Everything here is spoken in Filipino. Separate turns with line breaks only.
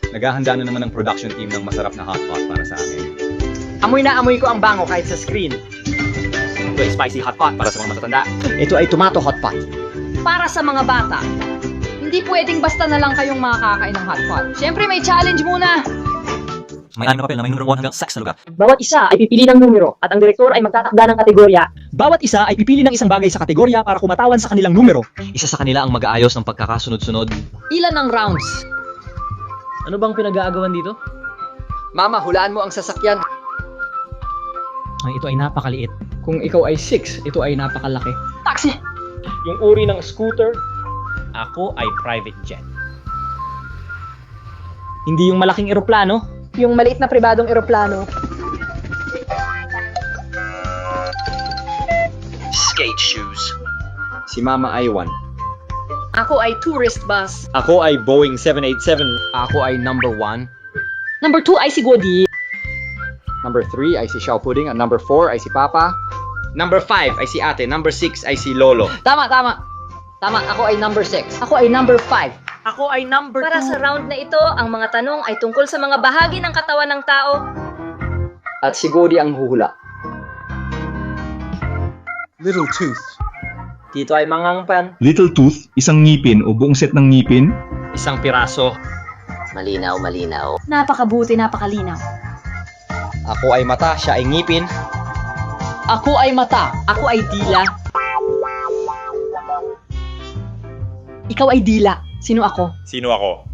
Naghahanda na naman ang production team ng masarap na hot pot para sa amin.
Amoy na amoy ko ang bango kahit sa screen.
Ito ay spicy hot pot para sa mga matatanda.
Ito ay tomato hot pot.
Para sa mga bata. Hindi pwedeng basta na lang kayong makakain ng hot pot. Siyempre may challenge muna.
May 6 na papel na may numero 1 hanggang 6 na lugar.
Bawat isa ay pipili ng numero at ang direktor ay magtatakda ng kategorya.
Bawat isa ay pipili ng isang bagay sa kategorya para kumatawan sa kanilang numero.
Isa sa kanila ang mag-aayos ng pagkakasunod-sunod.
Ilan ang rounds?
Ano bang pinag-aagawan dito?
Mama, hulaan mo ang sasakyan.
Ay, ito ay napakaliit.
Kung ikaw ay 6, ito ay napakalaki.
Taxi!
Yung uri ng scooter, ako ay private jet. Hindi yung malaking eroplano.
Yung maliit na pribadong eroplano.
Skate shoes.
Si Mama ay 1.
Ako ay tourist bus.
Ako ay Boeing 787.
Ako ay number 1.
Number 2 ay si Godi.
Number 3 ay si Xiao Pudding. At number 4 ay si Papa. Number 5 ay si Ate. Number 6 ay si Lolo.
Tama. Ako ay number 6.
Ako ay number 5.
Ako ay number
Para sa round na ito, ang mga tanong ay tungkol sa mga bahagi ng katawan ng tao.
At si Godi ang huhula.
Little tooth.
Dito ay mangangpan.
Little tooth, isang ngipin o buong set ng ngipin.
Isang piraso.
Malinaw.
Napakabuti, napakalinaw.
Ako ay mata, siya ay ngipin.
Ako ay mata.
Ako ay dila.
Ikaw ay dila. Sino ako?
Sino ako?